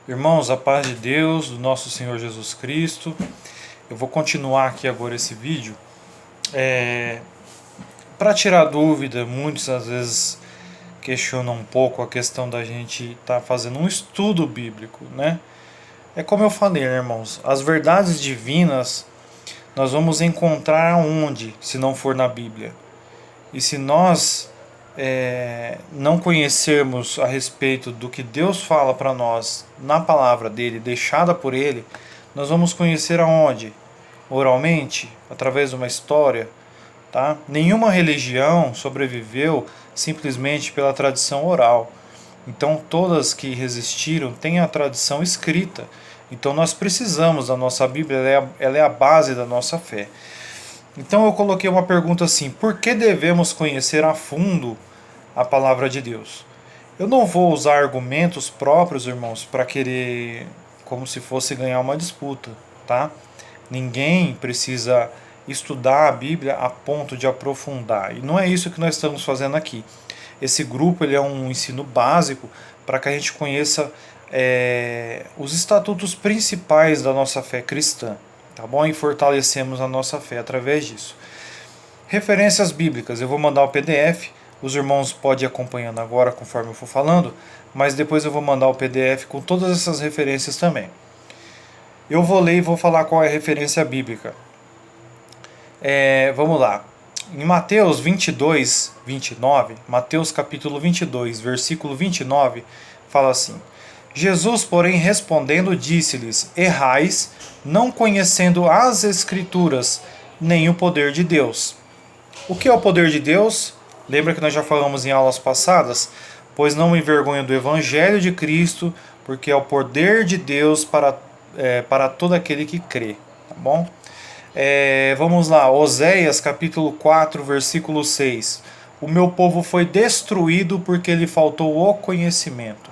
Irmãos, a paz de Deus, do nosso Senhor Jesus Cristo. Eu vou continuar aqui agora esse vídeo. Para tirar dúvida, muitos às vezes questionam um pouco a questão da gente estar fazendo um estudo bíblico, né? É como eu falei, né, irmãos, as verdades divinas nós vamos encontrar aonde, se não for na Bíblia? E se nós não conhecermos a respeito do que Deus fala para nós na palavra dele, deixada por ele, nós vamos conhecer aonde? Oralmente, através de uma história, tá? Nenhuma religião sobreviveu simplesmente pela tradição oral. Então, todas que resistiram têm a tradição escrita. Então, nós precisamos da nossa Bíblia, ela é a base da nossa fé. Então, eu coloquei uma pergunta assim: por que devemos conhecer a fundo a palavra de Deus? Eu não vou usar argumentos próprios, irmãos, para querer, como se fosse ganhar uma disputa, tá? Ninguém precisa estudar a Bíblia a ponto de aprofundar. E não é isso que nós estamos fazendo aqui. Esse grupo ele é um ensino básico para que a gente conheça os estatutos principais da nossa fé cristã, tá bom? E fortalecemos a nossa fé através disso. Referências bíblicas, eu vou mandar o PDF, os irmãos podem ir acompanhando agora conforme eu for falando, mas depois eu vou mandar o PDF com todas essas referências também. Eu vou ler e vou falar qual é a referência bíblica. Vamos lá. Em Mateus 22, 29, Mateus capítulo 22, versículo 29, fala assim: Jesus, porém, respondendo, disse-lhes: errais, não conhecendo as Escrituras, nem o poder de Deus. O que é o poder de Deus? Lembra que nós já falamos em aulas passadas? Pois não me envergonho do Evangelho de Cristo, porque é o poder de Deus para todo aquele que crê. Tá bom? Vamos lá, Oséias capítulo 4, versículo 6. O meu povo foi destruído porque lhe faltou o conhecimento.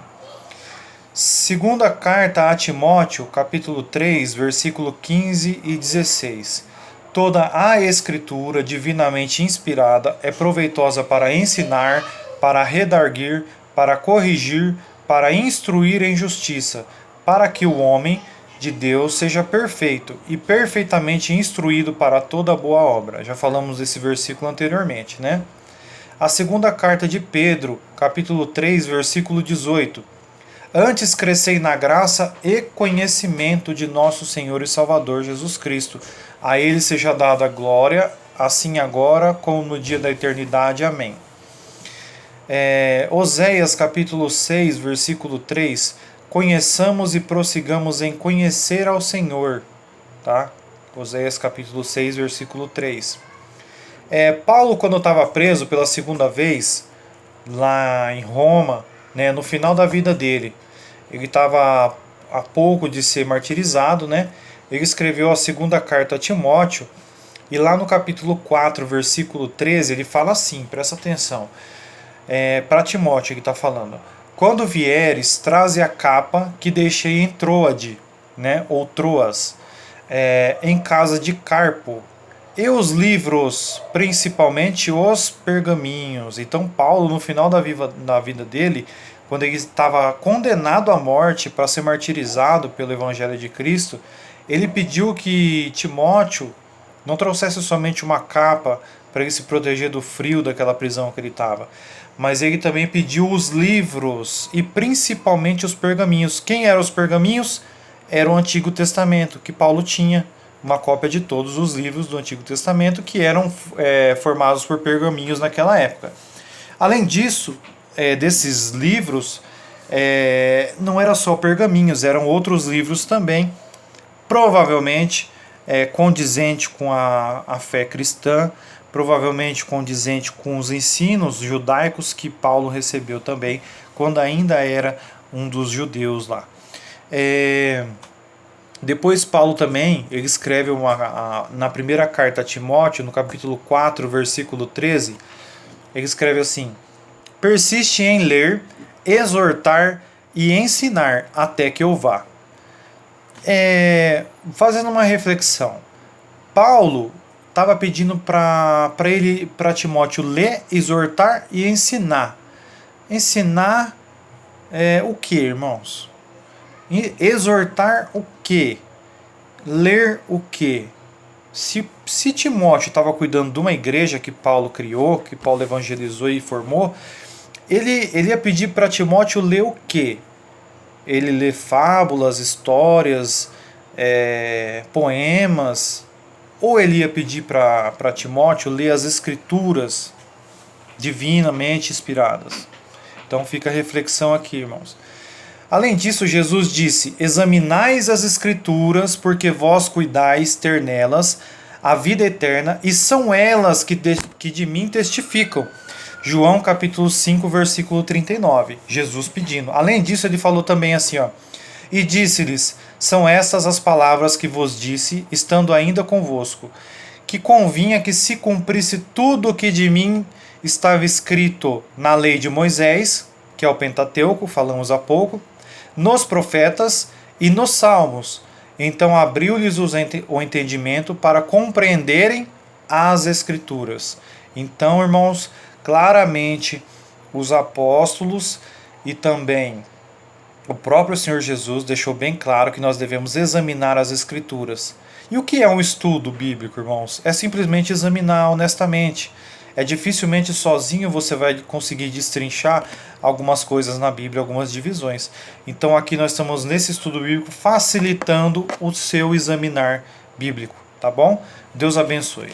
Segunda carta a Timóteo, capítulo 3, versículo 15 e 16. Toda a Escritura divinamente inspirada é proveitosa para ensinar, para redarguir, para corrigir, para instruir em justiça, para que o homem de Deus seja perfeito e perfeitamente instruído para toda boa obra. Já falamos desse versículo anteriormente, né? A segunda carta de Pedro, capítulo 3, versículo 18. Antes crescei na graça e conhecimento de nosso Senhor e Salvador Jesus Cristo. A ele seja dada a glória, assim agora como no dia da eternidade. Amém. Oséias capítulo 6, versículo 3. Conheçamos e prossigamos em conhecer ao Senhor. Tá? Oséias capítulo 6, versículo 3. Paulo, quando estava preso pela segunda vez, lá em Roma, né, no final da vida dele, ele estava a pouco de ser martirizado, né? Ele escreveu a segunda carta a Timóteo, e lá no capítulo 4, versículo 13, ele fala assim, presta atenção, para Timóteo ele está falando: quando vieres, traze a capa que deixei em Troade, né, ou Troas, em casa de Carpo, e os livros, principalmente os pergaminhos. Então Paulo, no final da vida dele, quando ele estava condenado à morte para ser martirizado pelo Evangelho de Cristo, ele pediu que Timóteo não trouxesse somente uma capa para ele se proteger do frio daquela prisão que ele estava, mas ele também pediu os livros e principalmente os pergaminhos. Quem eram os pergaminhos? Era o Antigo Testamento, que Paulo tinha uma cópia de todos os livros do Antigo Testamento que eram formados por pergaminhos naquela época. Além disso, desses livros, não era só pergaminhos, eram outros livros também, provavelmente condizente com a fé cristã, provavelmente condizente com os ensinos judaicos que Paulo recebeu também, quando ainda era um dos judeus lá. Depois Paulo também, ele escreve na primeira carta a Timóteo, no capítulo 4, versículo 13, ele escreve assim: persiste em ler, exortar e ensinar até que eu vá. Fazendo uma reflexão, Paulo estava pedindo para Timóteo ler, exortar e ensinar. Ensinar o que, irmãos? E exortar o quê? Ler o quê? Se Timóteo estava cuidando de uma igreja que Paulo criou, que Paulo evangelizou e formou, ele ia pedir para Timóteo ler o quê? Ele lê fábulas, histórias, poemas, ou ele ia pedir para Timóteo ler as escrituras divinamente inspiradas? Então fica a reflexão aqui, irmãos. Além disso, Jesus disse: examinais as escrituras, porque vós cuidais ter nelas a vida eterna, e são elas que de mim testificam. João capítulo 5, versículo 39. Jesus pedindo. Além disso, ele falou também assim, ó: e disse-lhes: são estas as palavras que vos disse, estando ainda convosco, que convinha que se cumprisse tudo o que de mim estava escrito na lei de Moisés, que é o Pentateuco, falamos há pouco, nos profetas e nos salmos. Então abriu-lhes o entendimento para compreenderem as escrituras. Então, irmãos, claramente os apóstolos e também o próprio Senhor Jesus deixou bem claro que nós devemos examinar as escrituras. E o que é um estudo bíblico, irmãos? É simplesmente examinar honestamente. É dificilmente sozinho você vai conseguir destrinchar algumas coisas na Bíblia, algumas divisões. Então aqui nós estamos nesse estudo bíblico facilitando o seu examinar bíblico, tá bom? Deus abençoe.